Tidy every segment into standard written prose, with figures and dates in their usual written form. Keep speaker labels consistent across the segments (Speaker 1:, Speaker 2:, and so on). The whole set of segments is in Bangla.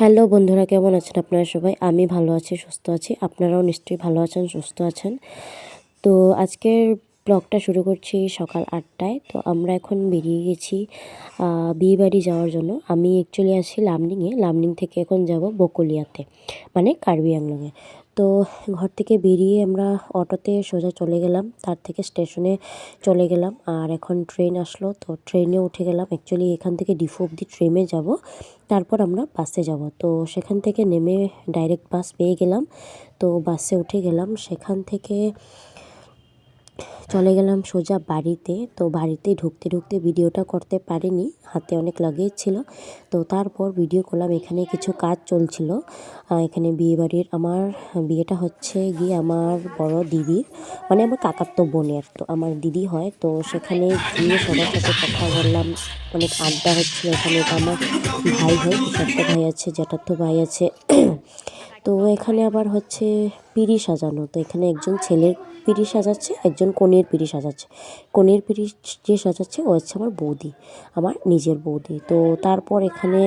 Speaker 1: হ্যালো বন্ধুরা, কেমন আছেন আপনারা সবাই? আমি ভালো আছি, সুস্থ আছি। আপনারাও নিশ্চয়ই ভালো আছেন, সুস্থ আছেন। তো আজকের ব্লগটা শুরু করছি সকাল ৮টায়। তো আমরা এখন বেরিয়ে গেছি বিয়েবাড়ি যাওয়ার জন্য। আমি অ্যাকচুয়ালি আছি লামডিংয়ে। লামডিং থেকে এখন যাব বকলিয়াতে, মানে কার্বি আংলংয়ে। তো ঘর থেকে বেরিয়ে আমরা অটোতে সোজা চলে গেলাম, তার থেকে স্টেশনে চলে গেলাম। আর এখন ট্রেন আসলো, তো ট্রেনে উঠে গেলাম। অ্যাকচুয়ালি এখান থেকে ডিফু অব্দি ট্রেনে যাব, তারপর আমরা বাসে যাব। তো সেখান থেকে নেমে ডাইরেক্ট বাস পেয়ে গেলাম, তো বাসে উঠে গেলাম। সেখান থেকে চলে গেলাম সোজা বাড়িতে। তো বাড়িতে ঢুকতে ঢুকতে ভিডিওটা করতে পারিনি, হাতে অনেক লাগেজ ছিল। তো তারপর ভিডিও করলাম। এখানে কিছু কাজ চলছিল। এখানে বিয়েবাড়ির আমার বিয়েটা হচ্ছে গিয়ে আমার বড় দিদির, মানে আমার কাকাতো বোনের। তো আমার দিদি হয়। তো সেখানে গিয়ে সবার সাথে কথা বললাম, অনেক আড্ডা হচ্ছিল এখানে। এটা আমার ভাই হয়, পিসাতো ভাই আছে, জ্যাঠাতো ভাই আছে। তো এখানে আবার হচ্ছে পিঁড়ি সাজানো। তো এখানে একজন ছেলের পিঁড়ি সাজাচ্ছে, একজন কনের পিঁড়ি সাজাচ্ছে। কনের পিঁড়ি যে সাজাচ্ছে ও হচ্ছে আমার বৌদি, আমার নিজের বৌদি। তো তারপর এখানে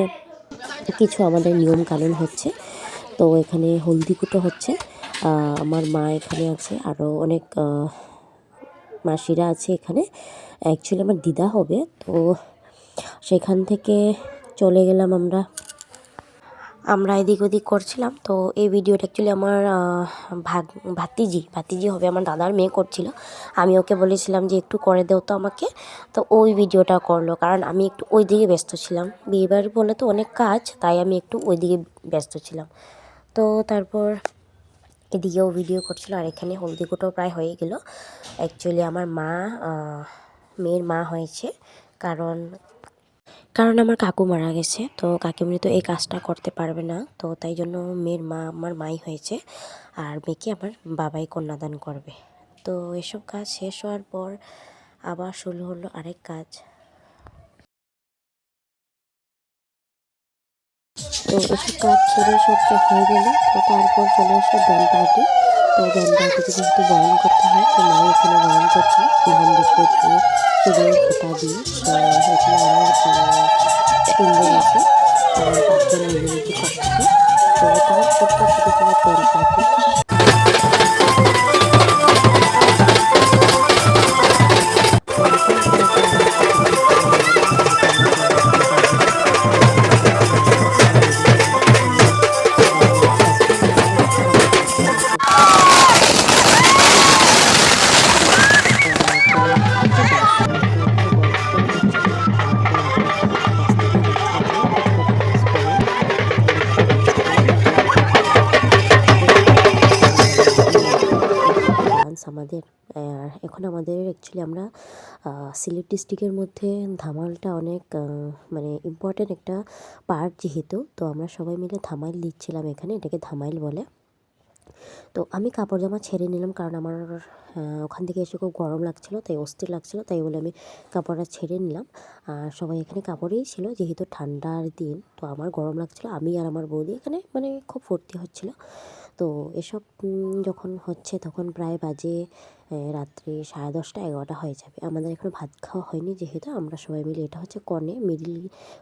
Speaker 1: কিছু আমাদের নিয়ম কানুন হচ্ছে। তো এখানে হলদি কুটো হচ্ছে। আমার মা এখানে আছে, আরও অনেক মাসিরা আছে এখানে। অ্যাকচুয়ালি আমার দিদা হবে। তো সেখান থেকে চলে গেলাম আমরা এদিক ওদিক করছিলাম। তো এই ভিডিওটা অ্যাকচুয়ালি আমার ভাতিজি হবে, আমার দাদার মেয়ে করছিল। আমি ওকে বলেছিলাম যে একটু করে দেও তো আমাকে। তো ওই ভিডিওটা করলো, কারণ আমি একটু ওই দিকে ব্যস্ত ছিলাম। বিয়েবাড়ি বলে তো অনেক কাজ, তাই আমি একটু ওই দিকে ব্যস্ত ছিলাম। তো তারপর এদিকেও ভিডিও করছিল। আর এখানে হলদি কুটো প্রায় হয়ে গেল। অ্যাকচুয়ালি আমার মা মেয়ের মা হয়েছে, কারণ আমার কাকু মারা গেছে। তো কাকিমনি তো এই কাজটা করতে পারবে না, তো তাই জন্য মেয়ের মা আমার মাই হয়েছে, আর মেয়েকে আমার বাবাই কন্যাদান করবে। তো এসব কাজ শেষ হওয়ার পর আবার শুরু হলো আরেক কাজ। তো এসব কাজ ছেড়ে সব হয়ে গেল। তো তারপর চলে আসলো ব্যান্ড পার্টি। তো ব্যান্ড পার্টিতে যেহেতু বরণ করতে হয়, তো মাও এখানে বরণ করছে ধান দুপুর দিয়ে, সিঁদুর ফোঁটা দিয়ে। তো এখানে আরও 3 জন আছে, তারা 5 জন মিলেমিশে করছে। তো তারপর তো শুরু হলো ব্যান্ড পার্টি। তো তারপর এখন আমরা প্রত্যেকে চলে গেলাম যেহেতু আমাদের বাড়ির সবাই বেরিয়ে গেল। আমরা সবাই মিলে আজকে মেয়েটা হচ্ছে আমার কাকাতো দিদির মেয়ে। তো ট্রেন থেকে বাস, মেয়েকে এখানে বরণ করে দিচ্ছিল। তারপর এখান থেকে বাস থেকে রিক্সা করে, টোটো ট্যাক্সি করে রিক্সা ভাড়া করে মেয়েকে এখান থেকে রেডি করতে নিয়ে যাওয়া হবে। মেয়েকে কী একটা ডান্স আমাদের! এখন আমাদের অ্যাকচুয়ালি আমরা সিলেট ডিস্ট্রিক্টের মধ্যে ধামালটা অনেক মানে ইম্পর্ট্যান্ট একটা পার্ট যেহেতু। তো আমরা সবাই মিলে ধামাইল দিচ্ছিলাম এখানে, এটাকে ধামাইল বলে। তো আমি কাপড় জামা ছেড়ে নিলাম, কারণ আমার ওখান থেকে এসে খুব গরম লাগছিলো, তাই অস্থির লাগছিলো, তাই বলে আমি কাপড়টা ছেড়ে নিলাম। আর সবাই এখানে কাপড়েই ছিল যেহেতু ঠান্ডার দিন। তো আমার গরম লাগছিলো, আমি আর আমার বৌদি এখানে মানে খুব ফুর্তি হচ্ছিলো। তো এসব যখন হচ্ছে তখন প্রায় বাজে রাত্রি 10:30 11টা হয়ে যাবে। আমাদের এখনও ভাত খাওয়া হয়নি, যেহেতু আমরা সবাই মিলে, এটা হচ্ছে কনে, মিডিল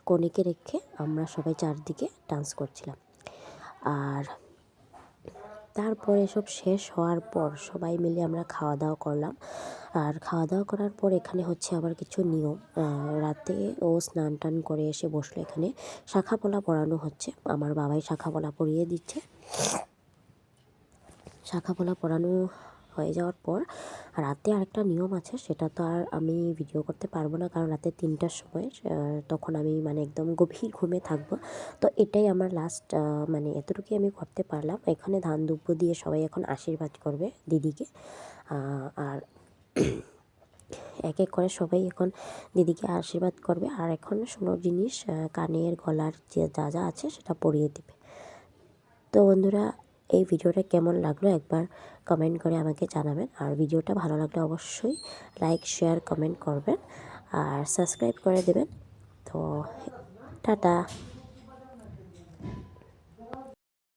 Speaker 1: কনেকে রেখে আমরা সবাই চারদিকে ডান্স করছিলাম। আর তারপর এসব শেষ হওয়ার পর সবাই মিলে আমরা খাওয়া দাওয়া করলাম। আর খাওয়া দাওয়া করার পর এখানে হচ্ছে আবার কিছু নিয়ম। রাতে ও স্নান টান করে এসে বসলো, এখানে শাঁখাপলা পরানো হচ্ছে। আমার বাবাই শাঁখাপলা পরিয়ে দিচ্ছে। শাঁখাপলা পরানো হয়ে যাওয়ার পর রাতে আরেকটা নিয়ম আছে, সেটা তো আর আমি ভিডিও করতে পারবো না, কারণ রাতে 3টার সময় তখন আমি মানে একদম গভীর ঘুমে থাকবো। তো এটাই আমার লাস্ট, মানে এতটুকুই আমি করতে পারলাম। এখানে ধান দুব্বো দিয়ে সবাই এখন আশীর্বাদ করবে দিদিকে। আর এক এক করে সবাই এখন দিদিকে আশীর্বাদ করবে। আর এখন সোনার জিনিস কানের গলার যে যা যা আছে সেটা পরিয়ে দেবে। তো বন্ধুরা, এই ভিডিওটা কেমন লাগলো একবার কমেন্ট করে আমাকে জানাবেন। আর ভিডিওটা ভালো লাগলে অবশ্যই লাইক শেয়ার কমেন্ট করবেন আর সাবস্ক্রাইব করে দেবেন। তো টাটা।